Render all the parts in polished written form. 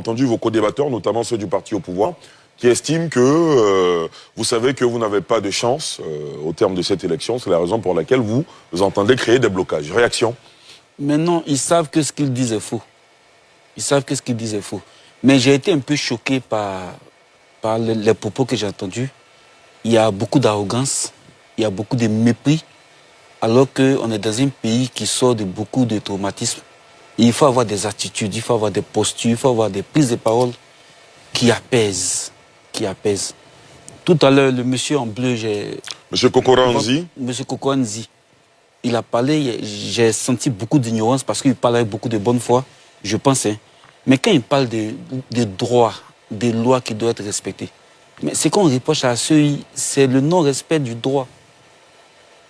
entendu vos co-débatteurs, notamment ceux du parti au pouvoir, qui estiment que vous savez que vous n'avez pas de chance au terme de cette élection. C'est la raison pour laquelle vous entendez créer des blocages. Réaction? Maintenant, ils savent que ce qu'ils disent est faux. Ils savent que ce qu'ils disent est faux. Mais j'ai été un peu choqué par les propos que j'ai entendus. Il y a beaucoup d'arrogance, il y a beaucoup de mépris, alors qu'on est dans un pays qui sort de beaucoup de traumatismes. Il faut avoir des attitudes, il faut avoir des postures, il faut avoir des prises de parole qui apaisent. Tout à l'heure, le monsieur en bleu, Monsieur Kokoranzi. Monsieur Kokoranzi, il a parlé, j'ai senti beaucoup d'ignorance parce qu'il parle avec beaucoup de bonne foi, je pense. Hein. Mais quand il parle de droits, des lois qui doivent être respectées, mais ce qu'on reproche à ceux, c'est le non-respect du droit.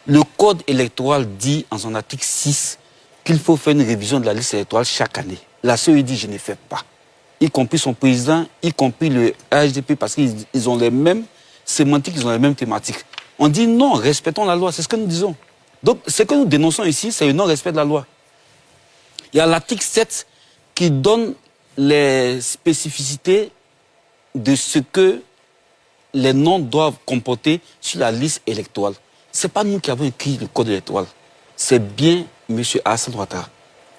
Le code électoral dit en son article 6 qu'il faut faire une révision de la liste électorale chaque année. La CEI dit je ne fais pas. Y compris son président, y compris le HDP, parce qu'ils ont les mêmes sémantiques, ils ont les mêmes thématiques. On dit non, respectons la loi, c'est ce que nous disons. Donc, ce que nous dénonçons ici, c'est le non-respect de la loi. Il y a l'article 7 qui donne les spécificités de ce que les noms doivent comporter sur la liste électorale. Ce n'est pas nous qui avons écrit le code électoral. C'est bien M. Alassane Ouattara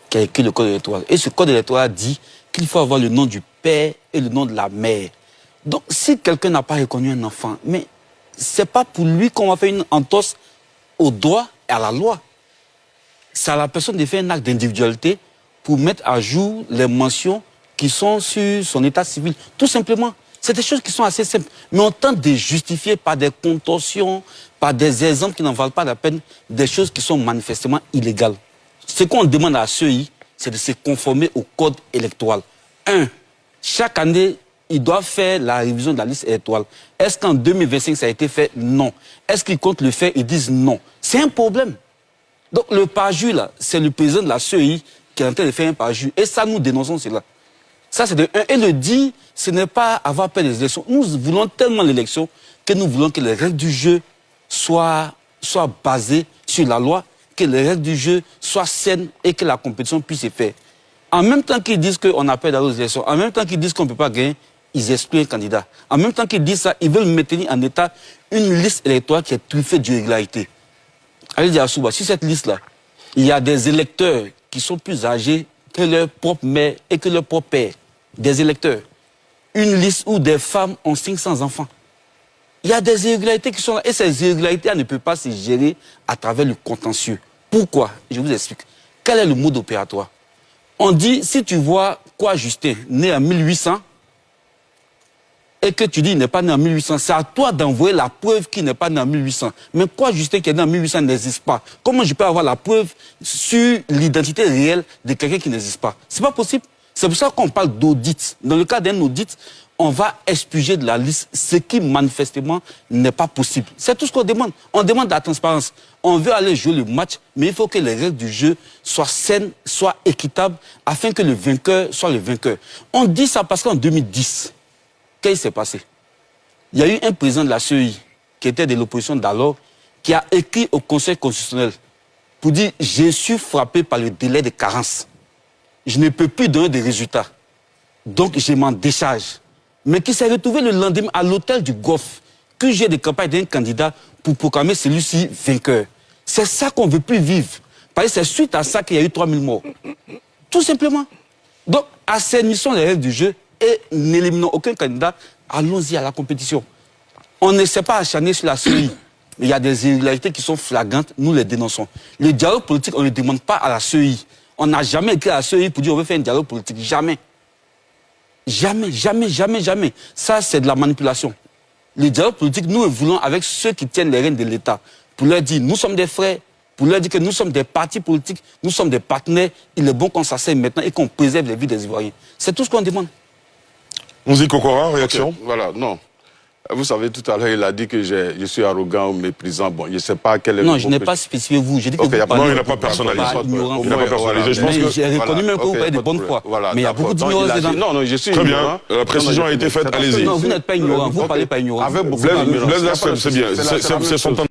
qui a écrit le code électoral. Et ce code électoral dit qu'il faut avoir le nom du père et le nom de la mère. Donc, si quelqu'un n'a pas reconnu un enfant, mais ce n'est pas pour lui qu'on va faire une entorse au droit et à la loi. C'est à la personne de faire un acte d'individualité pour mettre à jour les mentions qui sont sur son état civil. Tout simplement. C'est des choses qui sont assez simples. Mais on tente de justifier par des contorsions, par des exemples qui n'en valent pas la peine, des choses qui sont manifestement illégales. Ce qu'on demande à ceux-là, c'est de se conformer au code électoral. Chaque année, ils doivent faire la révision de la liste électorale. Est-ce qu'en 2025, ça a été fait? Non. Est-ce qu'ils comptent le faire? Ils disent non. C'est un problème. Donc le parjure, là, c'est le président de la CEI qui est en train de faire un parjure. Et ça, nous dénonçons cela. Ça, c'est de un. Et le dit, ce n'est pas avoir peur des élections. Nous voulons tellement l'élection que nous voulons que les règles du jeu soient basées sur la loi, que les règles du jeu soient saines et que la compétition puisse se faire. En même temps qu'ils disent qu'on a peur d'aller aux élections, en même temps qu'ils disent qu'on ne peut pas gagner, ils excluent un candidat. En même temps qu'ils disent ça, ils veulent maintenir en état une liste électorale qui est truffée d'irrégularité. Allez dire à Souba, sur cette liste-là, il y a des électeurs qui sont plus âgés que leur propre mère et que leur propre père. Des électeurs. Une liste où des femmes ont 500 enfants. Il y a des irrégularités qui sont là. Et ces irrégularités ne peuvent pas se gérer à travers le contentieux. Pourquoi? Je vous explique. Quel est le mode opératoire? On dit, si tu vois quoi Justin, né en 1800, et que tu dis qu'il n'est pas né en 1800, c'est à toi d'envoyer la preuve qu'il n'est pas né en 1800. Mais quoi Justin qui est né en 1800 n'existe pas? Comment je peux avoir la preuve sur l'identité réelle de quelqu'un qui n'existe pas? C'est pas possible. C'est pour ça qu'on parle d'audit. Dans le cas d'un audit, on va expuger de la liste ce qui manifestement n'est pas possible. C'est tout ce qu'on demande. On demande de la transparence. On veut aller jouer le match, mais il faut que les règles du jeu soient saines, soient équitables, afin que le vainqueur soit le vainqueur. On dit ça parce qu'en 2010, qu'est-ce qui s'est passé? Il y a eu un président de la CEI, qui était de l'opposition d'alors, qui a écrit au Conseil constitutionnel pour dire « Je suis frappé par le délai de carence. Je ne peux plus donner de résultats. Donc je m'en décharge. » Mais qui s'est retrouvé le lendemain à l'hôtel du Golfe, que j'ai des campagnes d'un candidat pour proclamer celui-ci vainqueur. C'est ça qu'on ne veut plus vivre. Parce que c'est suite à ça qu'il y a eu 3000 morts. Tout simplement. Donc, assainissons les règles du jeu et n'éliminons aucun candidat. Allons-y à la compétition. On ne s'est pas acharné sur la CEI. Il y a des irrégularités qui sont flagrantes, nous les dénonçons. Le dialogue politique, on ne le demande pas à la CEI. On n'a jamais écrit à la CEI pour dire on veut faire un dialogue politique. Jamais. Jamais, jamais, jamais, jamais. Ça, c'est de la manipulation. Le dialogue politique, nous le voulons avec ceux qui tiennent les rênes de l'État. Pour leur dire, nous sommes des frères. Pour leur dire que nous sommes des partis politiques, nous sommes des partenaires. Il est bon qu'on s'asseye maintenant et qu'on préserve les vies des Ivoiriens. C'est tout ce qu'on demande. Mouzi Kokora, réaction? Okay, voilà, non. Vous savez, tout à l'heure, il a dit que je suis arrogant ou méprisant. Bon, je ne sais pas quel est Non, je n'ai pas spécifié vous. J'ai dit que vous parlez... Non, il n'a pas personnalisé. Il n'a pas personnalisé. Je pense que... J'ai reconnu même que vous parlez de bonne foi. Voilà, mais il y a beaucoup d'ignorance dedans. Non, non, je suis très ignorant. bien. La précision a été faite. Allez-y. Non, vous n'êtes pas ignorant. Vous ne parlez pas ignorant. Avec beaucoup d'ignorance. Blaise, c'est bien. C'est son temps.